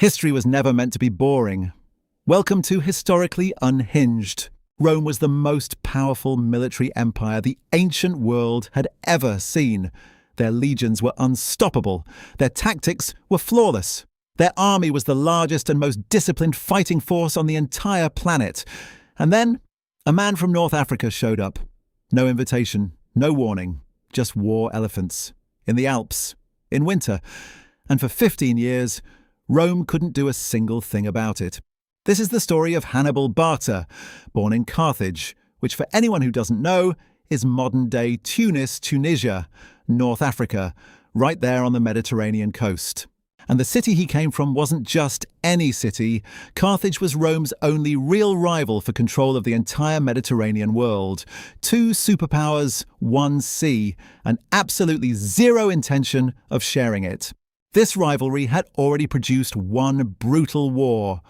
History was never meant to be boring. Welcome to Historically Unhinged. Rome was the most powerful military empire the ancient world had ever seen. Their legions were unstoppable. Their tactics were flawless. Their army was the largest and most disciplined fighting force on the entire planet. And then, a man from North Africa showed up. No invitation, no warning, just war elephants. In the Alps, in winter. And for 15 years, Rome couldn't do a single thing about it. This is the story of Hannibal Barca, born in Carthage, which for anyone who doesn't know, is modern-day Tunis, Tunisia, North Africa, right there on the Mediterranean coast. And the city he came from wasn't just any city. Carthage was Rome's only real rival for control of the entire Mediterranean world. 2 superpowers, 1 sea, and absolutely zero intention of sharing it. This rivalry had already produced one brutal war.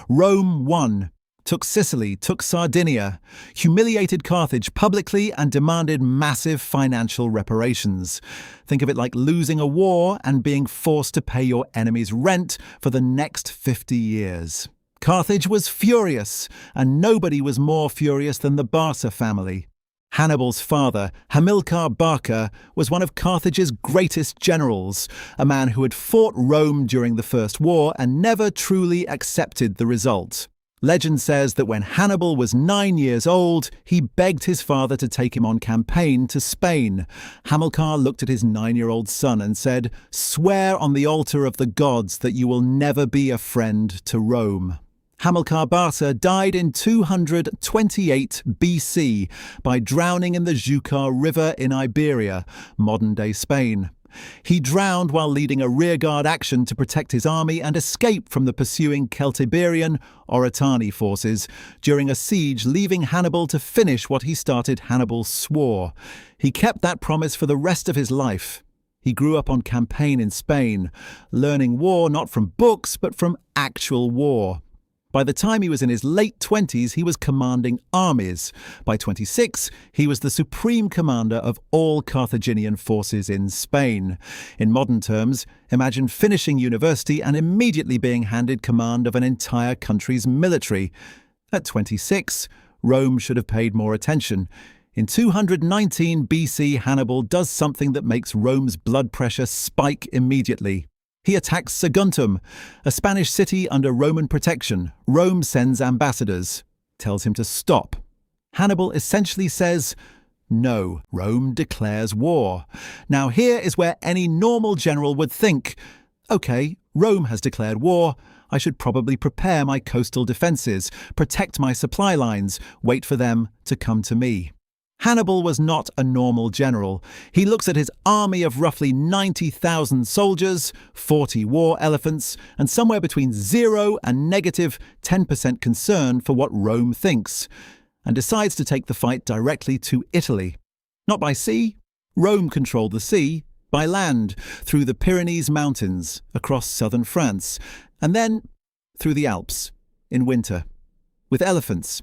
Rome won, took Sicily, took Sardinia, humiliated Carthage publicly and demanded massive financial reparations. Think of it like losing a war and being forced to pay your enemy's rent for the next 50 years. Carthage was furious, and nobody was more furious than the Barca family. Hannibal's father, Hannibal Barca, was one of Carthage's greatest generals, a man who had fought Rome during the First War and never truly accepted the result. Legend says that when Hannibal was 9 years old, he begged his father to take him on campaign to Spain. Hamilcar looked at his 9-year-old son and said, "Swear on the altar of the gods that you will never be a friend to Rome." Hannibal Barca died in 228 BC by drowning in the Xúcar River in Iberia, modern-day Spain. He drowned while leading a rearguard action to protect his army and escape from the pursuing Celtiberian Oritani forces during a siege, leaving Hannibal to finish what he started. Hannibal swore. He kept that promise for the rest of his life. He grew up on campaign in Spain, learning war not from books but from actual war. By the time he was in his late 20s, he was commanding armies. By 26, he was the supreme commander of all Carthaginian forces in Spain. In modern terms, imagine finishing university and immediately being handed command of an entire country's military. At 26, Rome should have paid more attention. In 219 BC, Hannibal does something that makes Rome's blood pressure spike immediately. He attacks Saguntum, a Spanish city under Roman protection. Rome sends ambassadors, tells him to stop. Hannibal essentially says, no. Rome declares war. Now here is where any normal general would think, okay, Rome has declared war. I should probably prepare my coastal defences, protect my supply lines, wait for them to come to me. Hannibal was not a normal general. He looks at his army of roughly 90,000 soldiers, 40 war elephants, and somewhere between 0 and negative 10% concern for what Rome thinks, and decides to take the fight directly to Italy. Not by sea. Rome controlled the sea. By land, through the Pyrenees Mountains, across southern France, and then through the Alps, in winter, with elephants.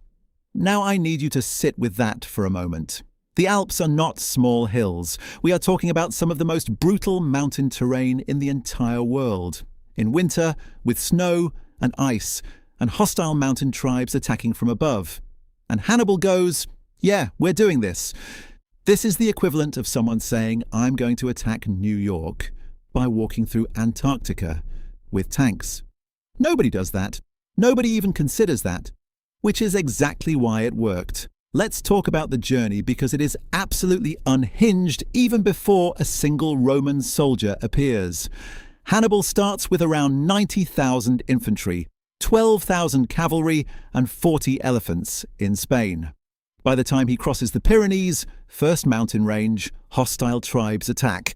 Now I need you to sit with that for a moment. The Alps are not small hills. We are talking about some of the most brutal mountain terrain in the entire world. In winter, with snow and ice, and hostile mountain tribes attacking from above. And Hannibal goes, yeah, we're doing this. This is the equivalent of someone saying, I'm going to attack New York by walking through Antarctica with tanks. Nobody does that. Nobody even considers that. Which is exactly why it worked. Let's talk about the journey because it is absolutely unhinged even before a single Roman soldier appears. Hannibal starts with around 90,000 infantry, 12,000 cavalry and 40 elephants in Spain. By the time he crosses the Pyrenees, first mountain range, hostile tribes attack.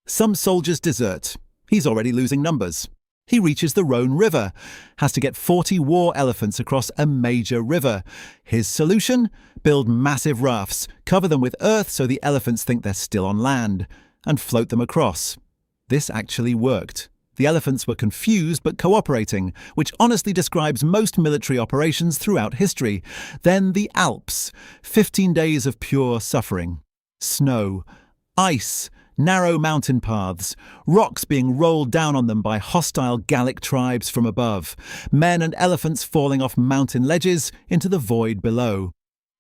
Some soldiers desert. He's already losing numbers. He reaches the Rhone River, has to get 40 war elephants across a major river. His solution? Build massive rafts, cover them with earth so the elephants think they're still on land, and float them across. This actually worked. The elephants were confused but cooperating, which honestly describes most military operations throughout history. Then the Alps, 15 days of pure suffering. Snow, ice, Narrow mountain paths, rocks being rolled down on them by hostile Gallic tribes from above, men and elephants falling off mountain ledges into the void below.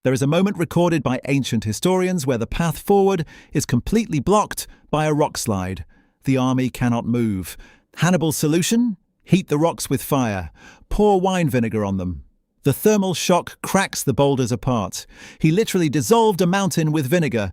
There is a moment recorded by ancient historians where the path forward is completely blocked by a rock slide. The army cannot move. Hannibal's solution? Heat the rocks with fire. Pour wine vinegar on them. The thermal shock cracks the boulders apart. He literally dissolved a mountain with vinegar.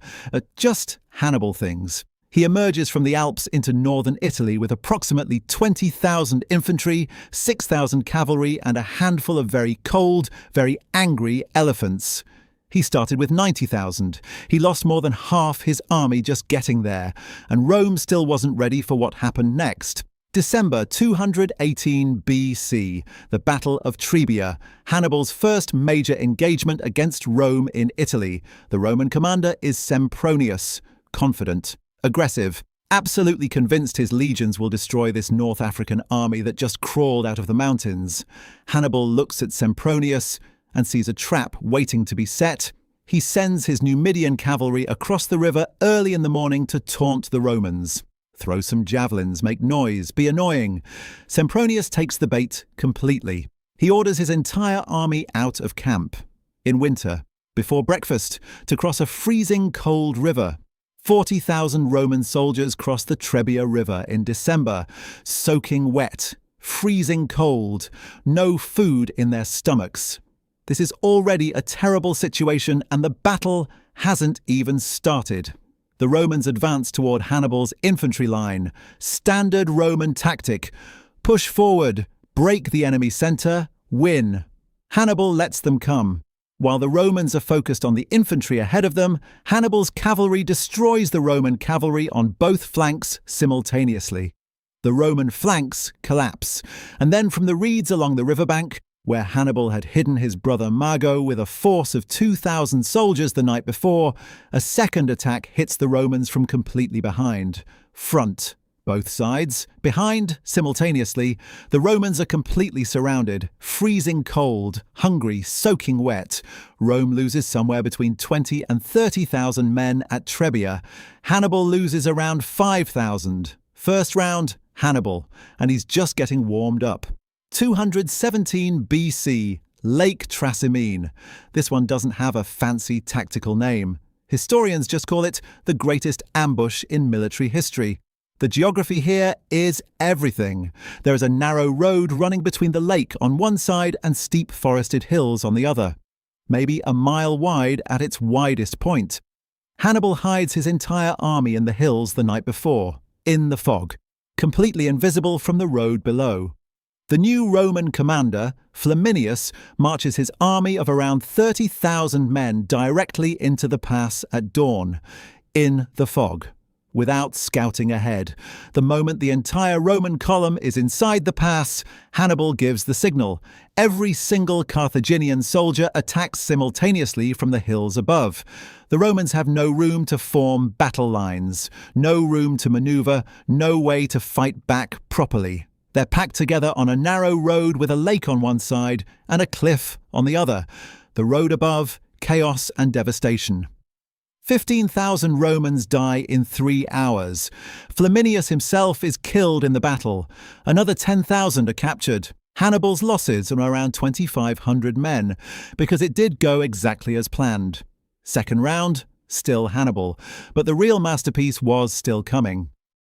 Just Hannibal things. He emerges from the Alps into northern Italy with approximately 20,000 infantry, 6,000 cavalry, and a handful of very cold, very angry elephants. He started with 90,000. He lost more than half his army just getting there, and Rome still wasn't ready for what happened next. December 218 BC, the Battle of Trebia, Hannibal's first major engagement against Rome in Italy. The Roman commander is Sempronius, confident, aggressive, absolutely convinced his legions will destroy this North African army that just crawled out of the mountains. Hannibal looks at Sempronius and sees a trap waiting to be set. He sends his Numidian cavalry across the river early in the morning to taunt the Romans. Throw some javelins, make noise, be annoying. Sempronius takes the bait completely. He orders his entire army out of camp. In winter, before breakfast, to cross a freezing cold river. 40,000 Roman soldiers cross the Trebia River in December, soaking wet, freezing cold, no food in their stomachs. This is already a terrible situation, and the battle hasn't even started. The Romans advance toward Hannibal's infantry line. Standard Roman tactic. Push forward, break the enemy center, win. Hannibal lets them come. While the Romans are focused on the infantry ahead of them, Hannibal's cavalry destroys the Roman cavalry on both flanks simultaneously. The Roman flanks collapse, and then from the reeds along the riverbank, where Hannibal had hidden his brother Mago with a force of 2,000 soldiers the night before, a second attack hits the Romans from completely behind. Front, both sides. Behind, simultaneously, the Romans are completely surrounded, freezing cold, hungry, soaking wet. Rome loses somewhere between 20 and 30,000 men at Trebia. Hannibal loses around 5,000. First round, Hannibal, and he's just getting warmed up. 217 BC, Lake Trasimene. This one doesn't have a fancy tactical name. Historians just call it the greatest ambush in military history. The geography here is everything. There is a narrow road running between the lake on one side and steep forested hills on the other, maybe a mile wide at its widest point. Hannibal hides his entire army in the hills the night before, in the fog, completely invisible from the road below. The new Roman commander, Flaminius, marches his army of around 30,000 men directly into the pass at dawn, in the fog, without scouting ahead. The moment the entire Roman column is inside the pass, Hannibal gives the signal. Every single Carthaginian soldier attacks simultaneously from the hills above. The Romans have no room to form battle lines, no room to maneuver, no way to fight back properly. They're packed together on a narrow road with a lake on one side and a cliff on the other. The road above, chaos and devastation. 15,000 Romans die in 3 hours. Flaminius himself is killed in the battle. Another 10,000 are captured. Hannibal's losses are around 2,500 men, because it did go exactly as planned. Second round, still Hannibal, but the real masterpiece was still coming.